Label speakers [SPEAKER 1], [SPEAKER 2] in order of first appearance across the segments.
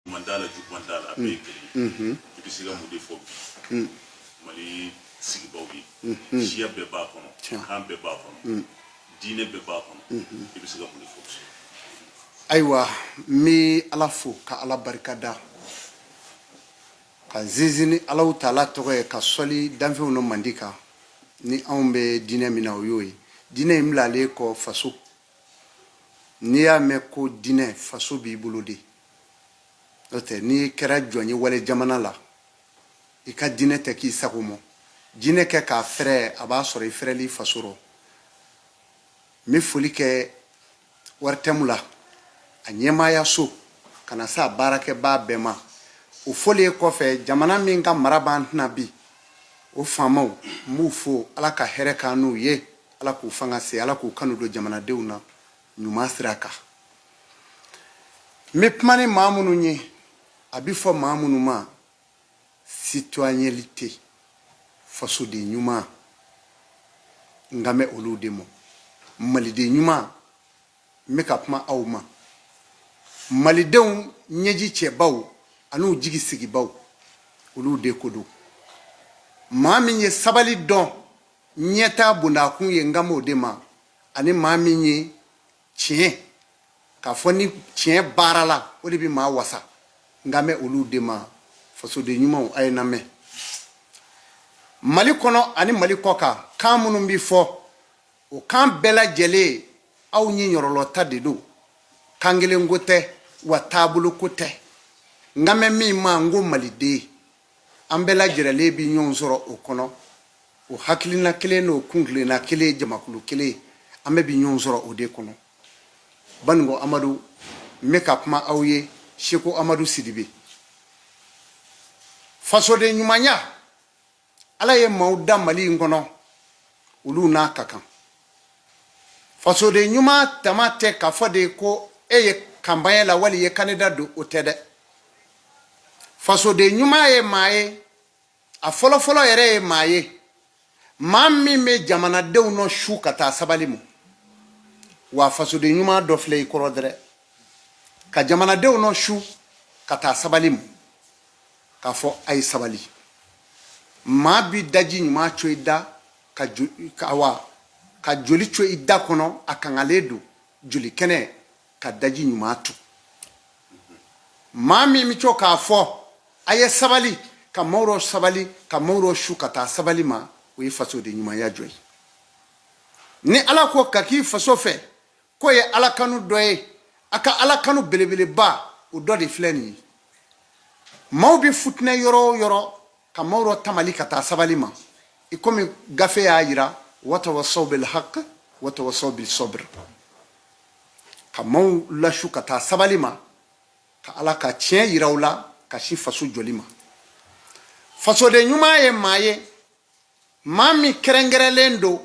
[SPEAKER 1] mandala abe kele ibisiga mude fo mali sigi bawbi shia be ba kono han be ba kono dine be ba kono ibisiga mude fo
[SPEAKER 2] aywa mi ala fo ka ala barkada ka zizini ala taala toge ka soli danfe no mandika ni ambe dine mina oyoyi dine imlale ko faso ni ya me ko dine faso bi bulodi ote ni kera jɔnye wale jamana la I ka dine tɛ k'i sago mɔ dine kɛ k'a fɛrɛ a b'a sɔrɔ I fɛrɛli faso rɔ mi foli kɛ waritɛmu la a ɲɛmaaya so kana sa baarakɛbaa bɛɛ ma o foli kɔfɛ jamana min ka mara b'an tɛna bi o faamaw m'u fo ala ka hɛrɛ k'an n'u ye ala k'u fanga se ala k'u kanu don jamanadenw na ɲuman sira kan mi kuma ni maa minnu ye a bɛ fɔ maa minnu ma citoyenneté fasoden ɲuman n ka mɛn olu de ma maliden ɲuman n bɛ ka kuma aw ma malidenw ɲɛji cɛbaw an'u jigi sigibaw olu de ko don maa min ye sabali dɔn ɲɛtaa bondakun ye n ka mɛn o de ma ani maa min ye tiɲɛ k'a fɔ ni tiɲɛ baara la o de bɛ maa wasa n ka mɛn olu de ma fasoden ɲumanw a ye na mɛn mali kɔnɔ ani mali kɔ kan kan minnu bɛ fɔ o kan bɛɛ lajɛlen aw ɲɛ yɔrɔlɔta de don kan kelen ko tɛ wa taabolo ko tɛ n ka mɛn min ma n ko maliden an bɛɛ lajɛlen bɛ ɲɔgɔn sɔrɔ o kɔnɔ o hakilina kelen n'o kun kelenna kelen jamakulu kelen an bɛɛ bɛ ɲɔgɔn sɔrɔ o de kɔnɔ Baningo Amadu n bɛ ka kuma aw ye Seko Amadu Sidibe fasoden ɲumanya ala ye maaw da Mali in kɔnɔ olu n'a ka kan fasoden ɲuman tama tɛ k'a fɔ de ko e ye campagne la wali ye candidat don o tɛ dɛ fasoden ɲuman ye maa ye a fɔlɔfɔlɔ yɛrɛ ye maa ye maa min bɛ jamanadenw nɔ su ka taa sabali ma wa fasoden ɲuman dɔ filɛ I kɔrɔ dɛrɛ ka jamanadenw nɔ su ka taa sabali ma k'a fɔ a ye sabali maa bi daji ɲuman co I da ka joli co I da kɔnɔ a kangalen don joli kɛnɛ ka daji ɲuman tu maa min bɛ co k'a fɔ a ye sabali ka maaw rɔ sabali ka maaw rɔ su ka taa sabali ma o ye fasoden ɲumanya jɔ ye ni ala ko ka k'i faso fɛ ko ye ala kanu dɔ ye a ka ala kanu belebeleba o dɔ de filɛ nin ye maaw bɛ futinɛ yɔrɔ o yɔrɔ ka maaw rɔ tamali ka taa sabali ma I komi gafe y'a jira watawasaw bil haq watawasaw bil sabr ka maaw lasu ka taa sabali ma ka ala ka tiɲɛ jira u la ka si faso jɔli ma fasoden ɲuman ye maa ye maa min kɛrɛnkɛrɛnlen don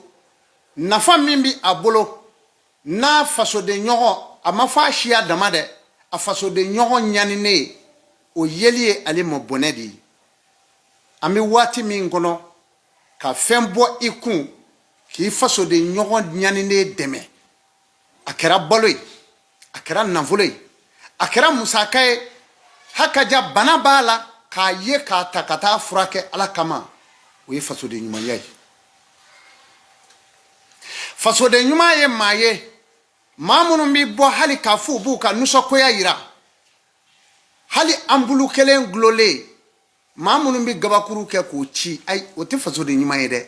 [SPEAKER 2] nafa min bɛ a bolo n'a fasoden ɲɔgɔn a ma fɔ a siya dama dɛ a fasoden ɲɔgɔn ɲaninen o yeli ye ale ma bɔnɛ de ye an bɛ waati min kɔnɔ ka fɛn bɔ I kun k'i fasoden ɲɔgɔn ɲaninen dɛmɛ a kɛra balo ye a kɛra nafolo ye a kɛra musaka ye hakaja bana b'a la k'a ye k'a ta ka taa furakɛ ala kama o ye fasoden ɲumanya ye fasoden ɲuman ye maa ye maa minnu bɛ bɔ hali k'a fɔ u b'u ka nisɔngoya jira hali an bulu kelen gulolen maa minnu bɛ gabakuru kɛ k'o ci ayi o tɛ fasoden ɲuman ye dɛ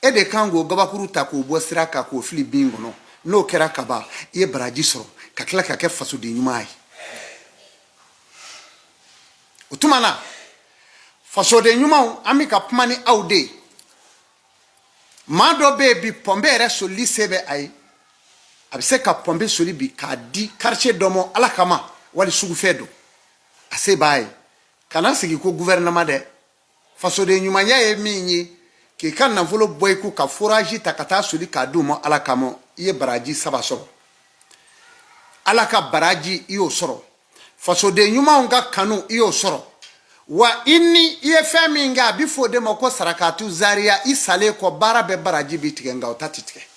[SPEAKER 2] e de kan k'o gabakuru ta k'o bɔ sira kan k'o fili bin kɔnɔ n'o kɛra kaban I ye baraji sɔrɔ ka tila ka kɛ fasoden ɲuman ye o tuma na fasoden ɲumanw an bɛ ka kuma ni aw de ye maa dɔ bɛ yen bi pɔnpe yɛrɛ solili se bɛ a ye a bɛ se ka pɔnpe soli bi k'a di quartier dɔ ma ala kama wali sugufɛ don a se b'a ye kana sigi ko gouvernement dɛ fasoden ɲumanya ye min ye k'i ka nafolo bɔ I kun ka forage ta ka taa soli k'a d'u ma ala kama I ye baraji 3 sɔrɔ ala ka baraji I y'o sɔrɔ fasoden ɲumanw ka kanu I y'o sɔrɔ wa I ye fɛn min kɛ a bɛ fɔ o de ma ko sarakatu zaria I salen kɔ baara bɛɛ baraji bɛ tigɛ nka o ta tɛ tigɛ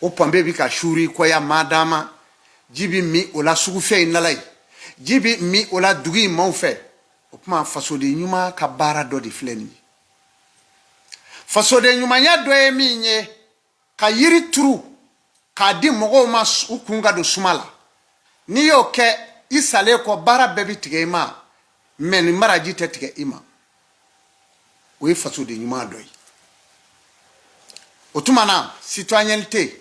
[SPEAKER 2] o pɔnpe bɛ ka suuri kɔya maa dama ji bɛ min o la sugufɛ in nala ye jibi mi ola dugi maaw fɛ o kuma fasoden ɲuman ka baara dɔ de filɛ nin ye fasoden ɲumanya dɔ ye min ye ka yiri turu k'a di mɔgɔw ma u kun ka don suma la n'i y'o kɛ i salen kɔ baara bɛɛ bi tigɛ i ma mais nin baraji tɛ tigɛ i ma o ye fasoden ɲuman dɔ ye o tuma na citoyenneté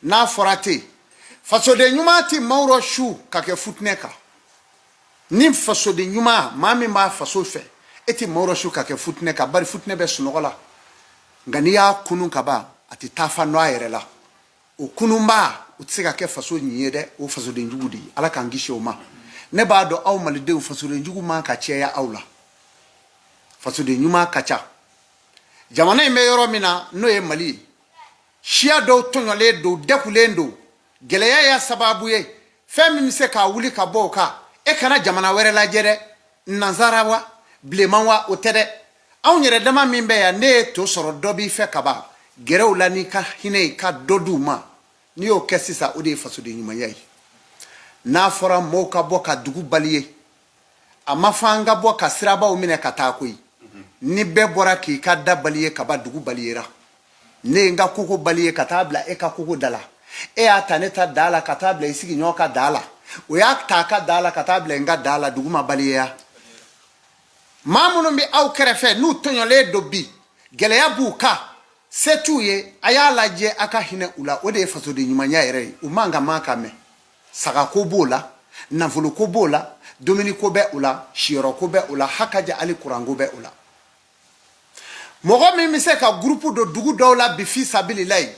[SPEAKER 2] n'a fɔra ten fasoden ɲuman ti maaw rɔ su ka kɛ futinɛ kan ni fasoden ɲuman maa min b'a faso fɛ e ti maaw rɔ su ka kɛ futinɛ kan bari futinɛ bɛ sunɔgɔ la nka n'i y'a kunun ka ban a tɛ taa fa nɔ a yɛrɛ la o kununba o tɛ se ka kɛ faso ɲi ye dɛ o fasoden jugu de ye ala k'an kisi o ma ne b'a dɔn aw malidenw fasoden jugu man ka cɛya aw la fasoden ɲuman ka ca jamana in bɛ yɔrɔ min na n'o ye mali ye siya dɔw tɔɲɔlen don dɛkulen don gɛlɛya y'a sababu ye fɛn min bɛ se k'a wuli ka bɔ o kan e kana jamana wɛrɛ lajɛ dɛ nanzara wa bilenman wa o tɛ dɛ anw yɛrɛ dama min bɛ yan ne ye to sɔrɔ dɔ b'i fɛ ka ban gɛrɛw la n'i ka hinɛ i ka dɔ d'u ma n'i y'o kɛ sisan o de ye fasoden ɲumanya ye n'a fɔra mɔɔw ka bɔ ka dugu bali ye a ma fɔ an ka bɔ ka sirabaw minɛ ka taa koyi ni bɛɛ bɔra k'i ka da bali ye ka ban dugu bali yera ne ye n ka koko bali ye ka taa bila e ka koko da la e y'a ta ne ta da la ka taa bila i sigiɲɔgɔn ka da la o y'a ta a ka da la ka taa bila n ka da la dugu ma bali yeya maa minnu bɛ aw kɛrɛfɛ n'u tɔɲɔlen don bi gɛlɛya b'u kan se t'u ye a y'a lajɛ a ka hinɛ u la o de ye fasoden ɲumanya yɛrɛ ye u man ka mɛn sagako b'o la nafoloko b'o la dumuniko bɛ u la siyɔrɔko bɛ u la hakaja hali kuranko bɛ u la mɔgɔ min bɛ se ka gurupu don dugu dɔw la bi fi sabililayi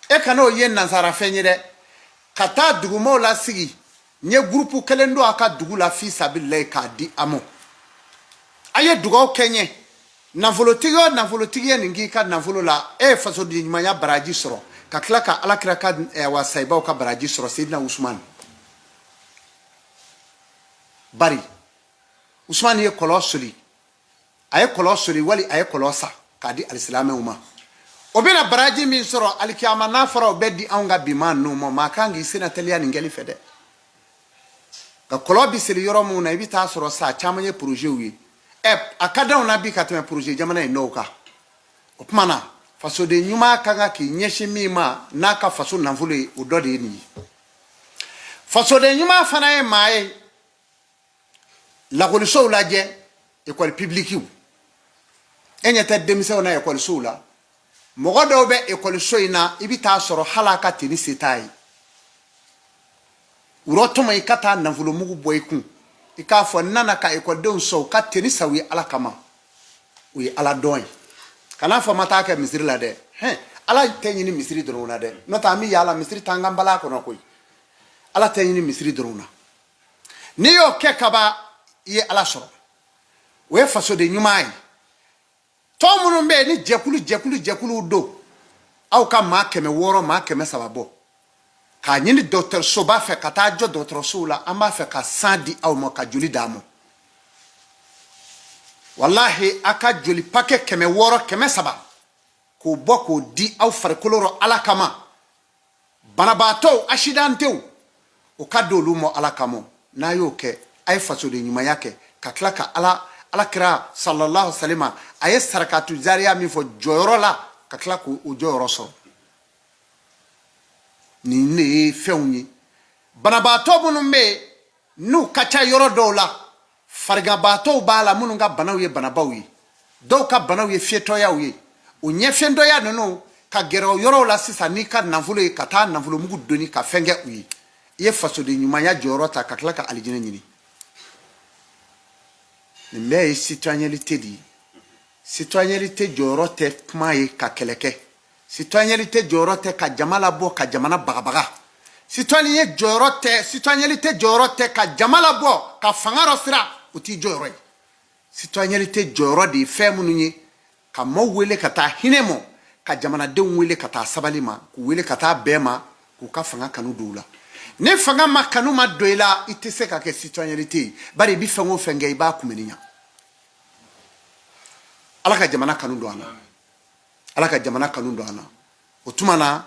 [SPEAKER 2] e kana o ye nansarafɛn ye dɛ ka taa dugumaw la sigi n ye gurupu kelen don a ka dugu la fi sabililayi k'a di a ma a ye dugawu kɛ n ye nafolotigi o nafolotigi ye nin k'i ka nafolo la e ye fasoden ɲumanya baraji sɔrɔ ka tila ka alakira ka wasayibaw ka baraji sɔrɔ Seydina Usman bari Usman ye kɔlɔn soli a ye kɔlɔn soli wali a ye kɔlɔn sa k'a di alisilamɛw ma o bɛna baraji min sɔrɔ alikiyama n'a fɔra o bɛ di anw ka bi maa ninnu ma maa kan k'i sena teliya nin kɛli fɛ dɛ nka kɔlɔn bi seli yɔrɔ minnu na i bɛ taa sɔrɔ sa caman ye projew ye a ka d'anw na bi ka tɛmɛ projet jamana in dɔw kan o tuma na fasoden ɲuman ka kan k'i ɲɛsin min ma n'a ka faso nafolo ye o dɔ de ye nin ye fasoden ɲuman fana ye maa ye lakɔlisow lajɛ école publique e ɲɛ tɛ denmisɛnw na ekɔlisow la mɔgɔ dɔw bɛ ekɔliso in na i bɛ taa sɔrɔ hali a ka teni se t'a ye wurɔ tuma i ka taa nafolo mugu bɔ i kun i k'a fɔ n nana ka ekɔlidenw sɔn u ka teni sa u ye ala kama u ye ala dɔn ye kana fɔ ma taa kɛ misiri la dɛ ala tɛ ɲini misiri dɔrɔn na dɛ n'o tɛ an bɛ yaala misiri t'an ka bala kɔnɔ koyi ala tɛ ɲini misiri dɔrɔn na n'i y'o kɛ kaba i ye ala sɔrɔ o ye fasoden ɲuman ye tɔn minnu bɛ yen ni jɛkulu don aw ka maa 600 maa 300 bɔ k'a ɲini dɔgɔtɔrɔsoba fɛ ka taa jɔ dɔgɔtɔrɔsow la an b'a fɛ ka san di aw ma ka joli d'a ma walahi a ka joli paquet 600 300 k'o bɔ k'o di aw farikolo rɔ ala kama banabaatɔw accidentew o ka di olu ma ala kama n'a y'o kɛ a ye fasoden ɲumanya kɛ ka tila ka alakira sallallahu alaihi wasallam a ye sarakatu jariya min fɔ jɔyɔrɔ la ka tila k'o jɔyɔrɔ sɔrɔ nin ne ye fɛnw ye banabaatɔ minnu bɛ yen n'u ka ca yɔrɔ dɔw la fariganbaatɔw b'a la minnu ka banaw ye banabaw ye dɔw ka banaw ye fiyɛtɔyaw ye o ɲɛfɛndɔya ninnu ka gɛrɛ o yɔrɔw la sisan n'i ka nafolo ye ka taa nafolo mugu doni ka fɛn kɛ u ye i ye fasoden ɲumanya jɔyɔrɔ ta ka tila ka alijinɛ ɲini nin bɛɛ ye citoyenneté de ye citoyenneté jɔyɔrɔ tɛ kuma ye ka kɛlɛ kɛ citoyenneté jɔyɔrɔ tɛ ka jama labɔ ka jamana bagabaga citoyenneté jɔyɔrɔ tɛ ka jama labɔ ka fanga dɔ sira o t'i jɔyɔrɔ ye citoyenneté jɔyɔrɔ de ye fɛn minnu ye ka maaw wele ka taa hinɛ ma ka jamanadenw wele ka taa sabali ma k'u wele ka taa bɛn ma k'u ka fanga kanu don u la ni fanga ma kanu ma don i la i tɛ se ka kɛ citoyenneté ye bari i bɛ fɛn o fɛn kɛ i b'a kunbɛnni ɲa ala ka jamana kanu don an na ala ka jamana kanu don an na o tuma na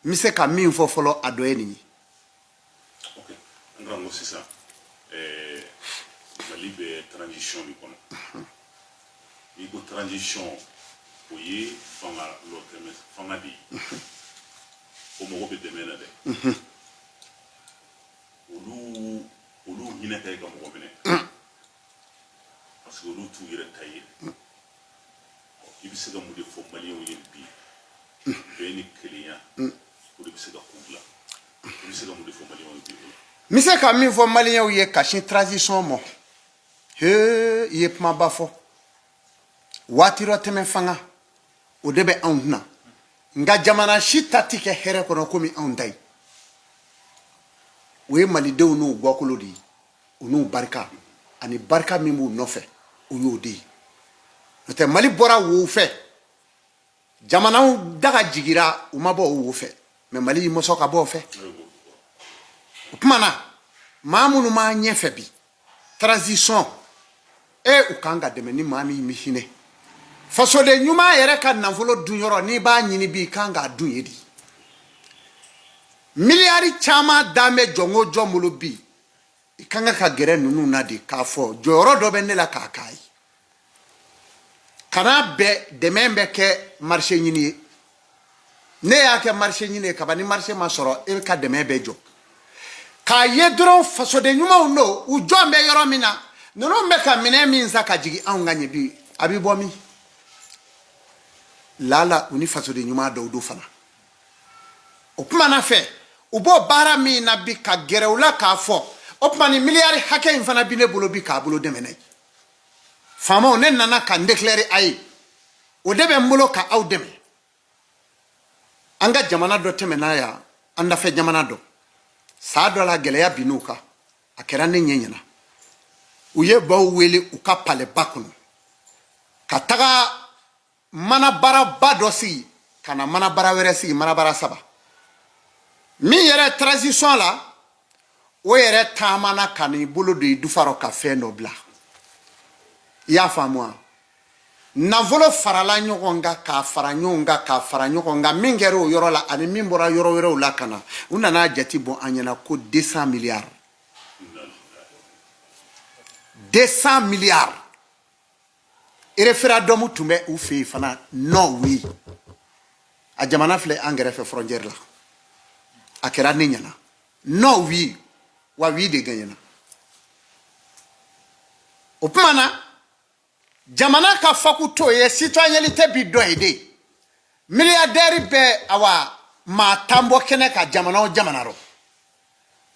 [SPEAKER 2] n bɛ se ka min fɔ fɔlɔ a dɔ ye nin ye
[SPEAKER 1] ok n karamɔgɔ sisan Mali bɛ transition de kɔnɔ n'i ko transition o ye fanga de ye o mago bɛ dɛmɛ na dɛ olu hinɛ ka ye ka mɔgɔ minɛ parce que olu t'u yɛrɛ ta ye i bɛ se ka mun de fɔ maliyɛnw ye bi bɛɛ ni kelenya o de bɛ se ka kun dilan i bɛ se ka mun de fɔ maliyɛnw ye bi
[SPEAKER 2] n bɛ se ka min fɔ maliyɛnw ye ka sin transition mɔ i ye kumaba fɔ waati dɔ tɛmɛ fanga o de bɛ anw kunna nka jamana si ta tɛ kɛ hɛrɛ kɔnɔ komi anw ta ye o ye malidenw n'u bɔkolo de ye u n'u barika ani barika min b'u nɔfɛ o y'o de ye n'o tɛ mali bɔra wo fɛ jamanaw daga jigira u ma bɔ o wo fɛ mɛ mali y'i mɔsɔn ka bɔ o fɛ o tuma na maa minnu b'a ɲɛfɛ bi transition u kan ka dɛmɛ ni maa min bɛ hinɛ fasoden ɲuman yɛrɛ ka nafolo dunyɔrɔ n'i b'a ɲini bi i kan k'a dun ye de miliyari caman dan bɛ jɔn o jɔn bolo bi i kan ka gɛrɛ ninnu na de k'a fɔ jɔyɔrɔ dɔ bɛ ne la k'a k'a ye kana bɛɛ dɛmɛ bɛ kɛ marché ɲini ye ne y'a kɛ marché ɲini ye kaban ni marché ma sɔrɔ e ka dɛmɛ bɛ jɔ k'a ye dɔrɔn fasoden ɲumanw don u jɔn bɛ yɔrɔ min na ninnu bɛ ka minɛn min san ka jigin anw ka ɲɛ bi a bɛ bɔ min lala u ni fasoden ɲuman dɔw do fana o kuma na fɛ u b'o baara min na bi ka gɛrɛ u la k'a fɔ o tuma ni miliyari hakɛ in fana bi ne bolo bi k'a bolo dɛmɛ n'a ye faamaw ne nana ka n déclarer a ye o de bɛ n bolo ka aw dɛmɛ an ka jamana dɔ tɛmɛna yan an dafɛ jamana dɔ saa dɔ la gɛlɛya binn'u kan a kɛra ne ɲɛ ɲɛna u ye baw wele u ka palais ba kɔnɔ ka taga manabaraba dɔ sigi ka na manabara wɛrɛ sigi manabara 3 min yɛrɛ transition la o yɛrɛ taamana ka n'i bolo don i dufarɔ ka fɛn dɔ bila i y'a faamu wa nafolo farala ɲɔgɔn kan k'a fara ɲɔgɔn kan k'a fara ɲɔgɔn kan min kɛra o yɔrɔ la ani min bɔra yɔrɔ wɛrɛw la ka na u nana jate bɔ an ɲɛna ko 200 milliards 200 milliards référendum tun bɛ u fɛ yen fana non oui a jamana filɛ an kɛrɛfɛ frontière la a kɛra ne ɲɛna non oui wa oui de gagnena o tuma na jamana ka faku to ye citoyenneté bi dɔ ye de milliardaire bɛ awa maa tan bɔ kɛnɛ ka jamana o jamana rɔ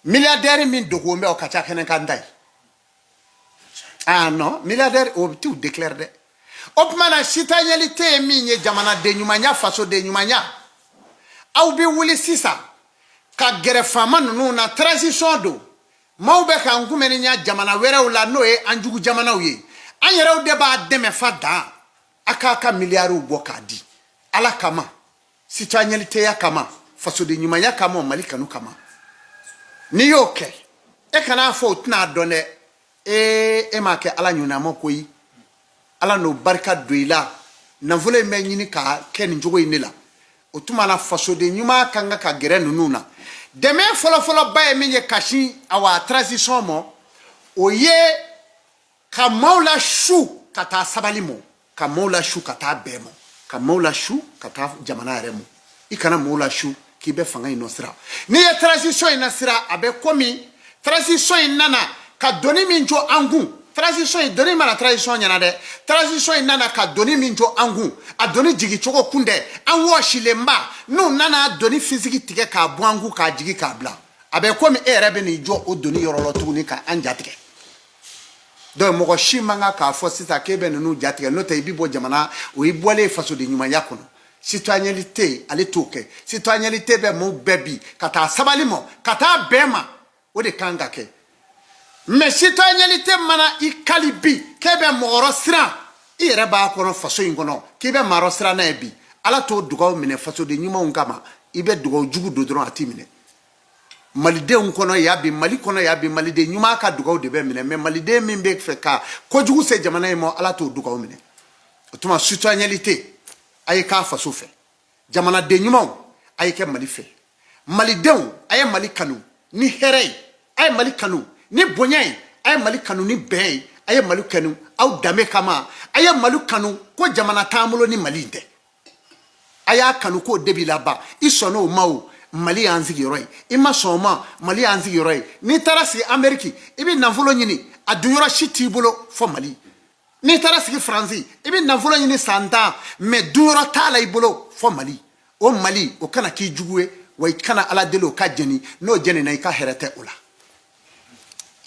[SPEAKER 2] milliardaire min dogon bɛ o ka ca kɛnɛ kan ta ye ah non milliardaire o t'u déclare dɛ o tuma na citoyenneté ye min ye jamanaden ɲumanya fasoden ɲumanya aw bɛ wuli sisan ka gɛrɛ faama ninnu na transition don maaw bɛ k'an kunbɛnniya jamana wɛrɛw la n'o ye an jugu jamanaw ye an yɛrɛw de b'a dɛmɛ fa dan a k'a ka miliyariw bɔ k'a di ala kama citoyenneté ya kama fasoden ɲumanya kama mali kanu kama n'i y'o kɛ e kana fɔ o tɛna dɔn dɛ e m'a kɛ ala ɲɔnama koyi ala n'o barika don i la nafolo in bɛ ɲini ka kɛ nin cogo in de la o tuma na fasoden ɲuman kan ka gɛrɛ ninnu na dɛmɛ fɔlɔfɔlɔba ye min ye ka sin awa transition mɔ o ye ka maaw la su ka taa sabali mɔ ka maaw la su ka taa bɛɛ mɔ ka maaw la su ka taa jamana yɛrɛ mɔ i kana maaw la su k'i bɛ fanga in nɔ sira n'i ye transition in na sira a bɛ komi transition in nana ka doni min jɔ an kun transition in doni mana transition ɲɛna dɛ transition in nana ka doni min jɔ an kun a doni jigi cogo kun dɛ an wɔsilenba n'u nana doni fisiki tigɛ k'a bɔ an kun k'a jigi k'a bila a bɛ komi e yɛrɛ bɛ n'i jɔ o doni yɔrɔ la tuguni ka an jatigɛ donc mɔgɔ si man kan k'a fɔ sisan k'e bɛ ninnu jatigɛ n'o tɛ i bɛ bɔ jamana o y'i bɔlen fasoden ɲumanya kɔnɔ citoyenneté ale t'o kɛ citoyenneté bɛ maaw bɛɛ bi ka taa sabali mɔ ka taa bɛn ma o de kan ka kɛ mais citoyenneté mana i kali bi k'e bɛ mɔgɔ siran i yɛrɛ b'a kɔnɔ faso in kɔnɔ k'i bɛ maa siran n'a ye bi ala t'o dugawu minɛ fasoden ɲumanw kama i bɛ dugawu jugu don dɔrɔn a t'i minɛ malidenw kɔnɔ y'a bi mali kɔnɔ y'a bi maliden ɲuman ka dugawu de bɛ minɛ mais maliden min bɛ fɛ ka kojugu se jamana in ma ala t'o dugawu minɛ o tuma citoyenneté a ye k'a faso fɛ jamanaden ɲumanw a ye kɛ mali fɛ malidenw a ye mali kanu ni hɛrɛ ye a ye mali kanu ni bonya ye a ye Mali kanu ni bɛn ye a ye Mali kanu aw danbe kama a ye Mali kanu ko jamana t'an bolo ni Mali tɛ a y'a kanu k'o de b'i laban i sɔnn'o ma o Mali y'an sigiyɔrɔ ye i ma sɔn o ma Mali y'an sigiyɔrɔ ye n'i taara sigi Amérique i bɛ nafolo ɲini a dunyɔrɔ si t'i bolo fɔ Mali n'i taara sigi Faransi i bɛ nafolo ɲini san 10 mais dunyɔrɔ t'a la i bolo fɔ Mali o Mali o kana k'i jugu ye wa i kana Ala deli o ka jɛni n'o jɛnina i ka hɛrɛ tɛ o la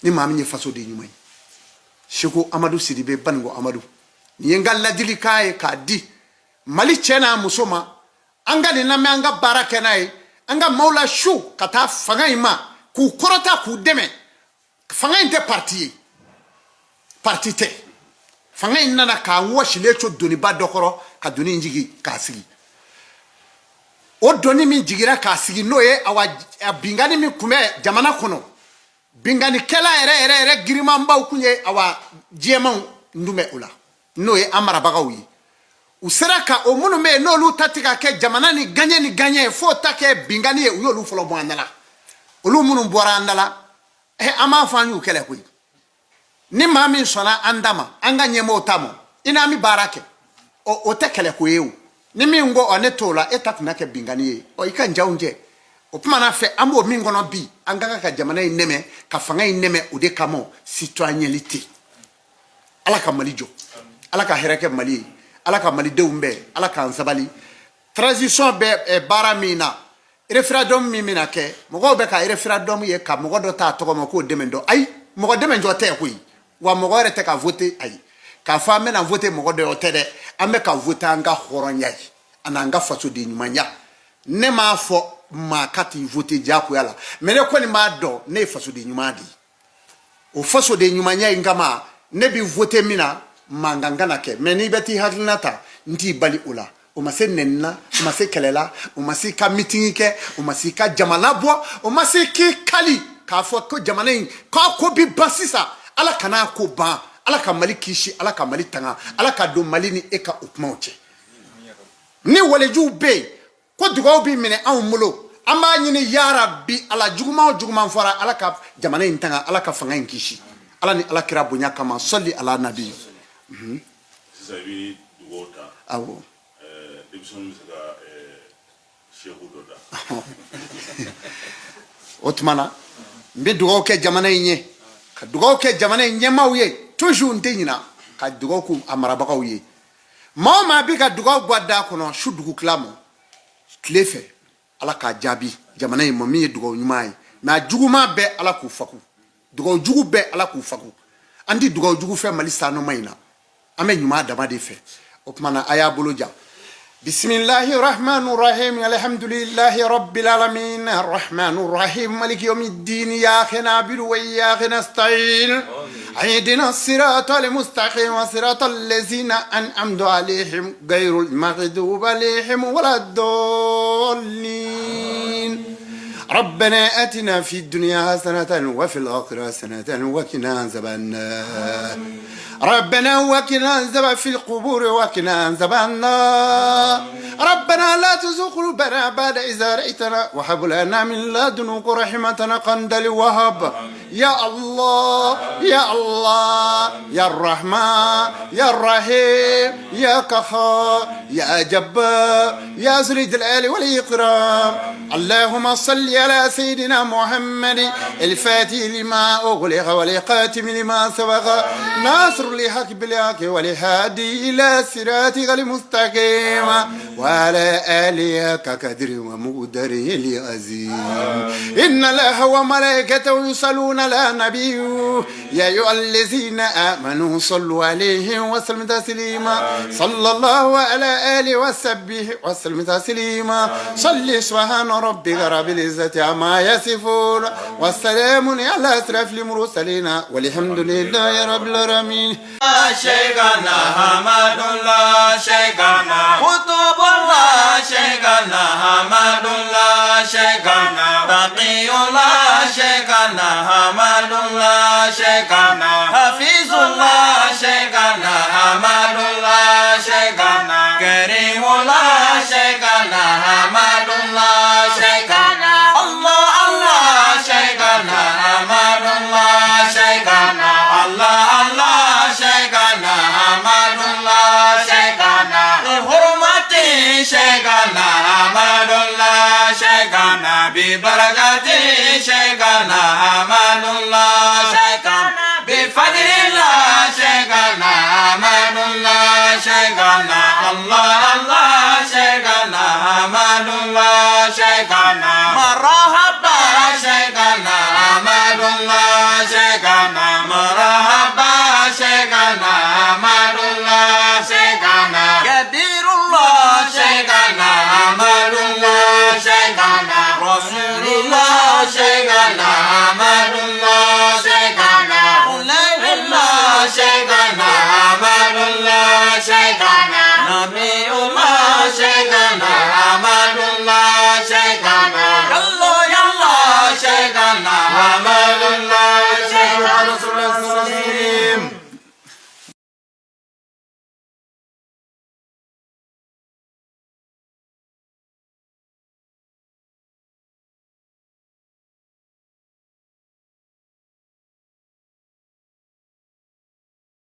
[SPEAKER 2] ni maa min ye fasoden ɲuman ye Seku Amadu Sidibe Baningo Amadu nin ye n ka ladilikan ye k'a di Mali cɛ n'a muso ma an ka nin lamɛn an ka baara kɛ n'a ye an ka maaw la su ka taa fanga in ma k'u kɔrɔta k'u dɛmɛ fanga in tɛ parti ye parti tɛ fanga in nana k'a wɔsilen to doniba dɔ kɔrɔ ka doni in jigi k'a sigi o doni min jigira k'a sigi n'o ye a bingani min tun bɛ jamana kɔnɔ binganikɛla yɛrɛ girimanbaw kun ye jɛmanw dun bɛ o la n'o ye an marabagaw ye u sera ka o minnu bɛ yen n'olu ta tɛ ka kɛ jamana ni gaɲɛ fo ta kɛ bingani ye u y'olu fɔlɔ bɔ an da la olu minnu bɔra an da la an b'a fɔ an y'u kɛlɛ koyi ni maa min sɔnna an da ma an ka ɲɛmɔgɔw ta ma i n'an bɛ baara kɛ o tɛ kɛlɛ ko ye o ni min ko ne t'o la e ta tun na kɛ bingani ye i ka njaw jɛ o kuma na fɛ an b'o min kɔnɔ bi an ka ka jamana in nɛmɛ ka fanga in nɛmɛ o de kama citoyenneté Ala ka Mali jɔ Ala ka hɛrɛ kɛ Mali ye Ala ka malidenw bɛɛ Ala k'an sabali transition bɛ baara min na référendum min bɛna kɛ mɔgɔw bɛ ka référendum ye ka mɔgɔ dɔ t'a tɔgɔ ma k'o dɛmɛ dɔ ayi mɔgɔ dɛmɛ jɔ tɛ koyi wa mɔgɔ yɛrɛ tɛ ka voter ayi k'a fɔ an bɛna voter mɔgɔ dɔ tɛ dɛ an bɛ ka voter an ka hɔrɔnya ye ani an ka fasoden ɲumanya ne m'a fɔ maa ka t'i voter diyagoya la mais ne kɔni b'a dɔn ne ye fasoden ɲuman de ye o fasoden ɲumanya in kama ne bi voter min na mankan kana kɛ mais n'i bɛ t'i hakilina ta n t'i bali o la o ma se nɛni na o ma se kɛlɛ la o ma se ka meeting kɛ o ma se ka jamana bɔ o ma se k'i kali k'a fɔ ko jamana in k'a ko bi ban sisan Ala kan'a ko ban Ala ka Mali kisi Ala ka Mali tanga Ala ka don Mali ni e ka o kumaw cɛ ni walejuw bɛ yen ko dugawu b'i minɛ anw bolo an b'a ɲini ya Rabbi Ala juguman o juguman fɔra Ala ka jamana in tanga Ala ka fanga in kisi Ala ni Ala kira bonya kama sɔli ala nabi
[SPEAKER 1] sisan i bɛ dugawu ta
[SPEAKER 2] awɔ
[SPEAKER 1] denmisɛnninw bɛ se ka seku dɔ da
[SPEAKER 2] o tuma na n bɛ dugawu kɛ jamana in ye ka dugawu kɛ jamana in ɲɛmaaw ye toujours n tɛ ɲina ka dugawu k'u a marabagaw ye maa o maa bɛ ka dugawu bɔ a da kɔnɔ su dugu tila ma tile fɛ Ala k'a jaabi jamana in ma min ye dugawu ɲuman ye mais a juguman bɛɛ Ala k'u faku dugawu jugu bɛɛ Ala k'u faku an tɛ dugawu jugu fɛ Mali saanoma in na an bɛ ɲuman dama de fɛ o tuma na a y'a bolo jan بسم الله الرحمن الرحيم الحمد لله رب العالمين الرحمن الرحيم مالك يوم الدين إياك نعبد وإياك نستعين اهدنا الصراط المستقيم صراط الذين أنعمت عليهم غير المغضوب عليهم ولا الضالين ربنا آتنا في الدنيا حسنة وفي الآخرة حسنة وقنا عذاب النار ربنا وقنا عذاب في القبور وقنا عذاب النار ربنا لا تزغ قلوبنا بعد إذ هديتنا وهب لنا من لدنك رحمة قند الوهاب يا الله يا الله يا الرحمن يا الرحيم يا قهار يا جبار يا ذو الجلال والإكرام اللهم صل على سيدنا محمد الفاتح لما أغلق والخاتم لما سبق ناصر لحق بالحق والهادي إلى صراطك المستقيم وعلى آله كقدر ومقدره العظيم إن الله وملائكته يصلون على النبي يا أيها الذين آمنوا صلوا عليه وسلموا تسليما صلى الله على آله وصحبه وسلم تسليما صل سبحان ربك رب العزة عما يصفون والسلام على أشرف المرسلين والحمد لله رب العالمين
[SPEAKER 3] شيخنا حمد الله شيخنا قطب الله شيخنا حمد الله شيخنا بقي الله شيخنا حمد الله شيخنا حفيظ الله شيخنا حمد الله شيخنا كريم الله شيخنا حمد الله شيخنا الله الله شيخنا حمد الله ببركة شيخنا أحمد الله شيخنا بفضل الله شيخنا أحمد الله شيخنا الله الله شيخنا أحمد الله شيخنا